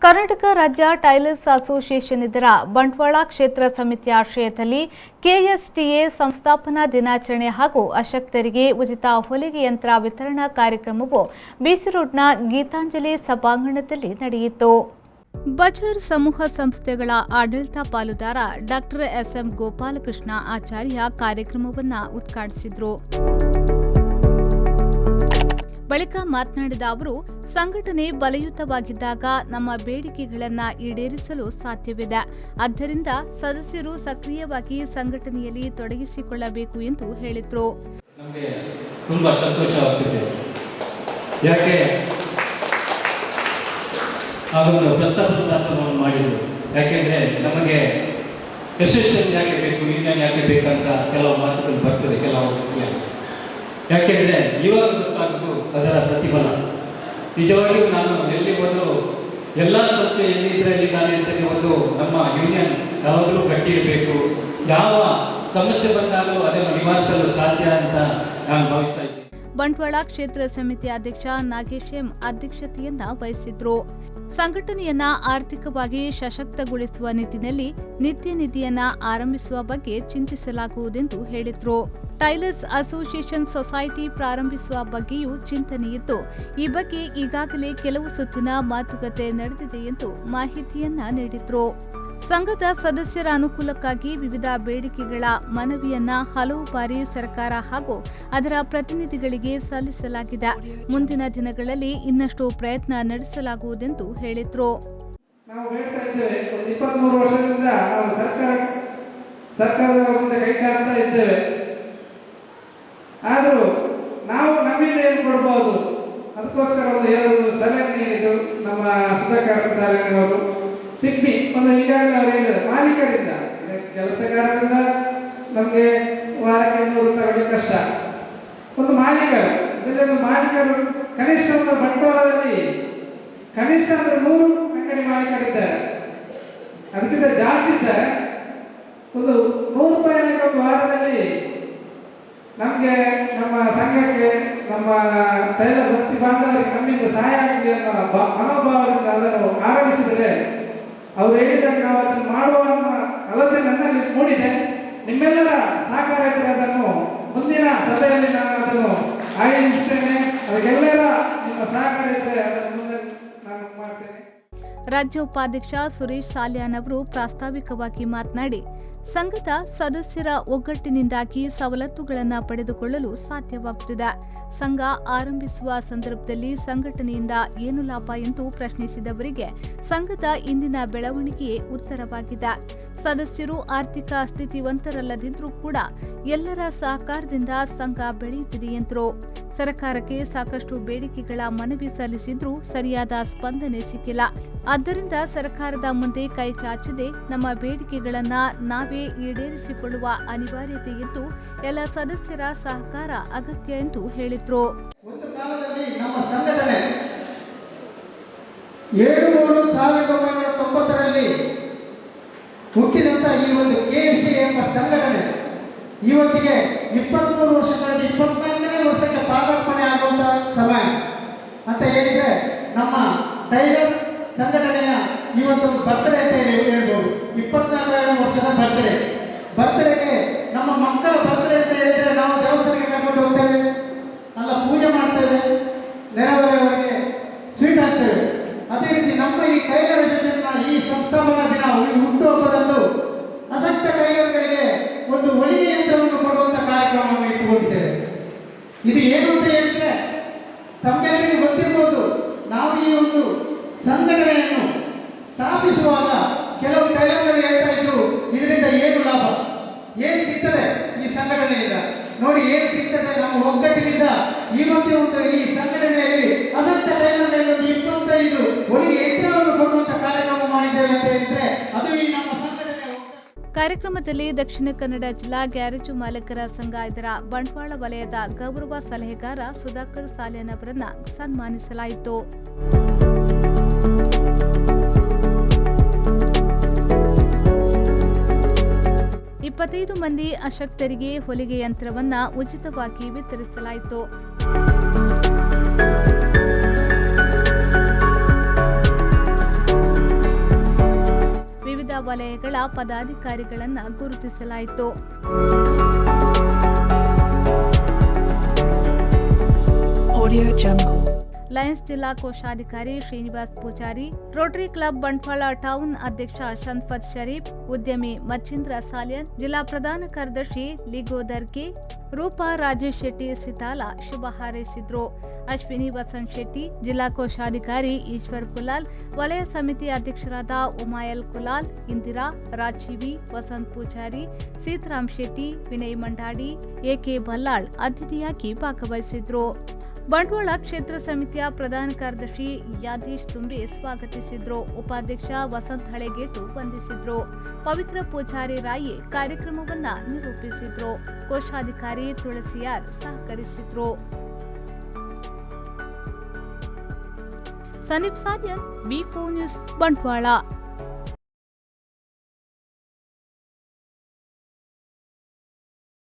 ಕರ್ನಾಟಕ ರಾಜ್ಯ tailors association ಇದರ ಬಂಟ್ವಾಳ ಕ್ಷೇತ್ರ ಸಮಿತಿ ಆಶ್ರಯದಲ್ಲಿ ಕೆಎಸ್ಟಿಎ ಸಂಸ್ಥಾಪನಾ ದಿನಾಚರಣೆ ಹಾಗೂ ಅಶಕ್ತರಿಗೆ ಉಚಿತ ಹೊಲಿಗೆ ಯಂತ್ರ ವಿತರಣಾ ಕಾರ್ಯಕ್ರಮವು ಬಿಸಿ ರೋಡ್ನ ಗೀತಾಂಜಲಿ ಸಭಾಂಗಣದಲ್ಲಿ ನಡೆಯಿತು. ಬಜಾರ್ ಸಮೂಹ ಸಂಸ್ಥೆಗಳ ಆಡಳಿತ ಪಾಲುದಾರ ಡಾಕ್ಟರ್ ಎಸ್ಎಂ ಗೋಪಾಲಕೃಷ್ಣ ಆಚಾರ್ಯ ಕಾರ್ಯಕ್ರಮವನ್ನು ಉದ್ಘಾಟಿಸಿದರು. ಬಳಿಕ ಮಾತನಾಡಿದ ಅವರು, ಸಂಘಟನೆ ಬಲಯುತವಾಗಿದ್ದಾಗ ನಮ್ಮ ಬೇಡಿಕೆಗಳನ್ನು ಈಡೇರಿಸಲು ಸಾಧ್ಯವಿದೆ. ಆದ್ದರಿಂದ ಸದಸ್ಯರು ಸಕ್ರಿಯವಾಗಿ ಸಂಘಟನೆಯಲ್ಲಿ ತೊಡಗಿಸಿಕೊಳ್ಳಬೇಕು ಎಂದು ಹೇಳಿದರು. ನಮಗೆ ತುಂಬಾ ಸಂತೋಷವಾಗುತ್ತಿದೆ. ಯಾಕೆ ಅದನ್ನು ಪ್ರಸ್ತಾಪವನ್ನು ಮಾಡಿದ್ರು, ಯಾಕೆಂದರೆ ನಮಗೆ ಅಸೋಸಿಯೇಷನ್ ಯಾಕೆ ಬೇಕು, ಯೂನಿಯನ್ ಯಾಕೆ ಬೇಕಂತ ಕೆಲವು ಮಾತುಗಳು ಬರ್ತದೆ ಕೆಲವು. ಯಾಕೆಂದರೆ ಇವಾಗ ಗೊತ್ತಾಗೋದು ಅದರ ಪ್ರತಿಫಲ. ನಿಜವಾಗಿಯೂ ನಾನು ಎಲ್ಲಿ ಹೋದರೂ ಎಲ್ಲ ಸಂಸ್ಥೆ ಎಲ್ಲಿ ಇದರಲ್ಲಿ ನಾನು ಅಂತೇಳಿ ಒಂದು ನಮ್ಮ ಯೂನಿಯನ್ ಯಾವಾಗಲೂ ಗಟ್ಟಿ ಇರಬೇಕು, ಯಾವ ಸಮಸ್ಯೆ ಬಂದಾಗಲೂ ಅದನ್ನು ನಿವಾರಿಸಲು ಸಾಧ್ಯ ಅಂತ ನಾನು ಭಾವಿಸ್ತಾ ಇದ್ದೀನಿ. ಬಂಟ್ವಾಳ ಕ್ಷೇತ್ರ ಸಮಿತಿ ಅಧ್ಯಕ್ಷ ನಾಗೇಶ್ ಎಂ ಅಧ್ಯಕ್ಷತೆಯನ್ನ ವಹಿಸಿದ್ರು. ಸಂಘಟನೆಯನ್ನ ಆರ್ಥಿಕವಾಗಿ ಸಶಕ್ತಗೊಳಿಸುವ ನಿಟ್ಟಿನಲ್ಲಿ ನಿತ್ಯ ನಿಧಿಯನ್ನ ಆರಂಭಿಸುವ ಬಗ್ಗೆ ಚಿಂತಿಸಲಾಗುವುದೆಂದು ಹೇಳಿದ್ರು. ಟೈಲರ್ಸ್ ಅಸೋಸಿಯೇಷನ್ ಸೊಸೈಟಿ ಪ್ರಾರಂಭಿಸುವ ಬಗ್ಗೆಯೂ ಚಿಂತನೆಯಿದ್ದು, ಈ ಬಗ್ಗೆ ಈಗಾಗಲೇ ಕೆಲವು ಸುತ್ತಿನ ಮಾತುಕತೆ ನಡೆದಿದೆ ಎಂದು ಮಾಹಿತಿಯನ್ನ ನೀಡಿದ್ರು. ಸಂಘದ ಸದಸ್ಯರ ಅನುಕೂಲಕ್ಕಾಗಿ ವಿವಿಧ ಬೇಡಿಕೆಗಳ ಮನವಿಯನ್ನ ಹಲವು ಬಾರಿ ಸರ್ಕಾರ ಹಾಗೂ ಅದರ ಪ್ರತಿನಿಧಿಗಳಿಗೆ ಸಲ್ಲಿಸಲಾಗಿದೆ. ಮುಂದಿನ ದಿನಗಳಲ್ಲಿ ಇನ್ನಷ್ಟು ಪ್ರಯತ್ನ ನಡೆಸಲಾಗುವುದೆಂದು ಹೇಳಿದ್ರು. ನಾವು ಬೇಡ್ತಾ ಇದ್ದೇವೆ, 23 ವರ್ಷದಿಂದ ನಾವು ಸರ್ಕಾರದ ಮುಂದೆ ಕೈ ಚಾಚ್ತಾ ಇದ್ದೇವೆ. ಆದರೂ ನಾವು ನಮ್ಮಿಂದ ಏನು ಕೊಡಬಹುದು, ಅದಕ್ಕೋಸ್ಕರ ಒಂದು ಎರಡು ಸಲಹೆ ನೀಡಿದ್ದು ನಮ್ಮ ಸುಧಾಕರ್ ಸಾಲಿನವರು. ಪಿಗ್ಮಿ ಒಂದು ಈಗಾಗಲೇ ಅವರು ಹೇಳಿದ್ದಾರೆ, ಮಾಲೀಕರಿಂದ ಕೆಲಸಗಾರರಿಂದ ನಮಗೆ ವಾರಕ್ಕೆ 100 ತಗೊಳ್ಳಿ ಕಷ್ಟ. ಒಂದು ಮಾಲೀಕರು, ಇದರಲ್ಲಿ ಒಂದು ಮಾಲೀಕರು ಕನಿಷ್ಠ ಒಂದು ಬಂಟ್ವಾಳದಲ್ಲಿ ಕನಿಷ್ಠ ಅಂದ್ರೆ 100 ಅಂಗಡಿ ಮಾಲೀಕರಿದ್ದಾರೆ, ಅದಕ್ಕಿಂತ ಜಾಸ್ತಿ ಇದ್ದಾರೆ. ಒಂದು 100 ರೂಪಾಯಿ ಒಂದು ವಾರದಲ್ಲಿ ನಮಗೆ ನಮ್ಮ ಸಂಘಕ್ಕೆ ನಮ್ಮ ಟೈಲರ್ ಭಕ್ತಿ ಬಾಂಧವರಿಗೆ ನಮ್ಮಿಂದ ಸಹಾಯ ಆಗಲಿ ಅನ್ನೋ ಮನೋಭಾವದಿಂದ ಅದನ್ನು ಆರಂಭಿಸಿದರೆ, ಅವರು ಹೇಳಿದಾಗ ನಾವು ಅದನ್ನು ಮಾಡುವ ಆಲೋಚನೆ ನನ್ನಲ್ಲಿ ಮೂಡಿದೆ. ನಿಮ್ಮೆಲ್ಲರ ಸಹಕಾರ ಇದ್ದರೆ ಅದನ್ನು ಮುಂದಿನ ಸಭೆಯಲ್ಲಿ ನಾನು ಅದನ್ನು ಆಯೋಜಿಸ್ತೇನೆ. ಅದಕ್ಕೆಲ್ಲರ ನಿಮ್ಮ ಸಹಕಾರ ಇದ್ದರೆ ಅದನ್ನು ಮುಂದೆ ನಾನು ಮಾಡ್ತೇನೆ. ರಾಜ್ಯ ಉಪಾಧ್ಯಕ್ಷ ಸುರೇಶ್ ಸಾಲ್ಯಾನ್ ಅವರು ಪ್ರಾಸ್ತಾವಿಕವಾಗಿ ಮಾತನಾಡಿ, ಸಂಘದ ಸದಸ್ಯರ ಒಗ್ಗಟ್ಟಿನಿಂದಾಗಿ ಸವಲತ್ತುಗಳನ್ನು ಪಡೆದುಕೊಳ್ಳಲು ಸಾಧ್ಯವಾಗುತ್ತಿದೆ. ಸಂಘ ಆರಂಭಿಸುವ ಸಂದರ್ಭದಲ್ಲಿ ಸಂಘಟನೆಯಿಂದ ಏನು ಲಾಭ ಎಂದು ಪ್ರಶ್ನಿಸಿದವರಿಗೆ ಸಂಘದ ಇಂದಿನ ಬೆಳವಣಿಗೆಯೇ ಉತ್ತರವಾಗಿದೆ. ಸದಸ್ಯರು ಆರ್ಥಿಕ ಸ್ಥಿತಿವಂತರಲ್ಲದಿದ್ರೂ ಕೂಡ ಎಲ್ಲರ ಸಹಕಾರದಿಂದ ಸಂಘ ಬೆಳೆಯುತ್ತಿದೆ ಎಂದರು. ಸರ್ಕಾರಕ್ಕೆ ಸಾಕಷ್ಟು ಬೇಡಿಕೆಗಳ ಮನವಿ ಸಲ್ಲಿಸಿದ್ರೂ ಸರಿಯಾದ ಸ್ಪಂದನೆ ಸಿಕ್ಕಿಲ್ಲ. ಆದ್ದರಿಂದ ಸರ್ಕಾರದ ಮುಂದೆ ಕೈ ಚಾಚದೆ ನಮ್ಮ ಬೇಡಿಕೆಗಳನ್ನು ನಾವೇ ಈಡೇರಿಸಿಕೊಳ್ಳುವ ಅನಿವಾರ್ಯತೆ ಇದ್ದು ಎಲ್ಲ ಸದಸ್ಯರ ಸಹಕಾರ ಅಗತ್ಯ ಎಂದು ಹೇಳಿದ್ರು. ಒಂದು ಕಾಲದಲ್ಲಿ ನಮ್ಮ ಸಂಘಟನೆ 1990ರಲ್ಲಿ ಹುಟ್ಟಿದಂತ ಈ ಒಂದು ಕೆಎಸ್ಟಿ ಎಂಬ ಸಂಘಟನೆ ಇವತ್ತಿಗೆ 23 ವರ್ಷಗಳಲ್ಲಿ 24ನೇ ವರ್ಷಕ್ಕೆ ಪಾದಾರ್ಪಣೆ ಆಗುವಂತ ಸಮಯ ಅಂತ ಹೇಳಿದ್ರೆ ನಮ್ಮ ಟೈಲರ್ ಸಂಘಟನೆಯ ಇವತ್ತು ಬರ್ತ್ಡೇ ಅಂತ ಹೇಳ್ಬೋದು. 24ನೇ ವರ್ಷದ ಬರ್ತ್ಡೇಗೆ ನಮ್ಮ ಮಕ್ಕಳ ಬರ್ತ್ಡೇ ಅಂತ ಹೇಳಿದ್ರೆ ನಾವು ದೇವಸ್ಥಾನಕ್ಕೆ ಕರ್ಕೊಂಡು ಹೋಗ್ತೇವೆ, ಅಲ್ಲ ಪೂಜೆ ಮಾಡ್ತೇವೆ, ನೆರೆಹೊರೆಯವರಿಗೆ ಸ್ವೀಟ್ ಹಾಕ್ತೇವೆ. ಅದೇ ರೀತಿ ನಮ್ಮ ಈ ಟೈಲರ್ ಅಸೋಸಿಯೇಷನ್ನ ಈ ಸಂಸ್ಥಾಪನಾ ದಿನ ಹುಟ್ಟುಹಬ್ಬದಂದು ಅಶಕ್ತ ಟೈಲರ್ಗಳಿಗೆ ಒಂದು ಹೊಲಿಗೆ ಯಂತ್ರವನ್ನು ಕೊಡುವಂತ ಕಾರ್ಯಕ್ರಮವನ್ನು ಇಟ್ಟುಕೊಂಡಿದ್ದೇವೆ. ಇದು ಏನು ಅಂತ ಹೇಳಿದ್ರೆ ತಮ್ಮೆಲ್ಲರಿಗೂ ಗೊತ್ತಿರ್ಬೋದು, ನಾವು ಈ ಒಂದು ಸಂಘಟನೆಯನ್ನು ಸ್ಥಾಪಿಸುವಾಗ ಕೆಲವು ಟೈಲರ್ಗಳು ಹೇಳ್ತಾ ಇದ್ರು, ಇದರಿಂದ ಏನು ಲಾಭ, ಏನು ಸಿಗ್ತದೆ ಈ ಸಂಘಟನೆಯಿಂದ. ನೋಡಿ ಏನು ಸಿಗ್ತದೆ, ನಮ್ಮ ಒಗ್ಗಟ್ಟಿನಿಂದ ಇವತ್ತೇ ಒಂದು ಈ ಸಂಘಟನೆಯಲ್ಲಿ ಅಸಕ್ತ ಟೈಲರ್ಗಳಿಗೆ ಒಂದು 25 ಹೊಲಿಗೆ ಯಂತ್ರವನ್ನು ಕೊಡುವಂತ ಕಾರ್ಯಕ್ರಮ ಮಾಡಿದ್ದೇವೆ ಅಂತ ಹೇಳಿದ್ರೆ ಅದು ಈ ನಮ್ಮ ಸಂಘಟನೆ. ಕಾರ್ಯಕ್ರಮದಲ್ಲಿ ದಕ್ಷಿಣ ಕನ್ನಡ ಜಿಲ್ಲಾ ಗ್ಯಾರೇಜು ಮಾಲೀಕರ ಸಂಘ ಇದರ ಬಂಟ್ವಾಳ ವಲಯದ ಗೌರವ ಸಲಹೆಗಾರ ಸುಧಾಕರ್ ಸಾಲ್ಯಾನ್ ಅವರನ್ನ ಸನ್ಮಾನಿಸಲಾಯಿತು. 25 ಮಂದಿ ಅಶಕ್ತರಿಗೆ ಹೊಲಿಗೆ ಯಂತ್ರವನ್ನ ಉಚಿತವಾಗಿ ವಿತರಿಸಲಾಯಿತು. ವಲಯಗಳ ಪದಾಧಿಕಾರಿಗಳನ್ನು ಗುರುತಿಸಲಾಯಿತು. ಲಯನ್ಸ್ ಜಿಲ್ಲಾ ಕೋಶಾಧಿಕಾರಿ Srinivas Pujari, Rotary Club Bantwal town ಅಧ್ಯಕ್ಷ ಶನ್ಫತ್ ಶರೀಫ್, ಉದ್ಯಮಿ ಮಚ್ಚೇಂದ್ರ ಸಾಲ್ಯನ್, ಜಿಲ್ಲಾ ಪ್ರಧಾನ ಕಾರ್ಯದರ್ಶಿ ಲಿಗೋದರ್ಗೆ, ರೂಪಾ ರಾಜೇಶ್ ಶೆಟ್ಟಿ ಸಿತಾಲ ಶುಭ ಹಾರೈಸಿದ್ರು. ಅಶ್ವಿನಿ ವಸಂತ್ ಶೆಟ್ಟಿ, ಜಿಲ್ಲಾ ಕೋಶಾಧಿಕಾರಿ ಈಶ್ವರ್ ಕುಲಾಲ್, ವಲಯ ಸಮಿತಿ ಅಧ್ಯಕ್ಷರಾದ ಉಮಾಯಲ್ ಕುಲಾಲ್, ಇಂದಿರಾ, ರಾಜೀವಿ, ವಸಂತ್ ಪೂಜಾರಿ, ಸೀತಾರಾಮ್ ಶೆಟ್ಟಿ, ವಿನಯ್ ಮಂಡಾಡಿ, ಎಕೆ ಬಲ್ಲಾಳ್ ಅತಿಥಿಯಾಗಿ ಭಾಗವಹಿಸಿದ್ರು. ಬಂಟ್ವಾಳ ಕ್ಷೇತ್ರ ಸಮಿತಿಯ ಪ್ರಧಾನ ಕಾರ್ಯದರ್ಶಿ ಯಾದೀಶ್ ತುಂಬಿ ಸ್ವಾಗತಿಸಿದ್ರು. ಉಪಾಧ್ಯಕ್ಷ ವಸಂತ್ ಹಳೆಗೇಟು ವಂದಿಸಿದ್ರು. ಪವಿತ್ರ ಪೂಜಾರಿ ರಾಯಿ ಕಾರ್ಯಕ್ರಮವನ್ನ ನಿರೂಪಿಸಿದ್ರು. ಕೋಶಾಧಿಕಾರಿ ತುಳಸಿಯಾರ್ ಸಹಕರಿಸಿದ್ರು. Sandeep Salian, B4 news, Bantwal.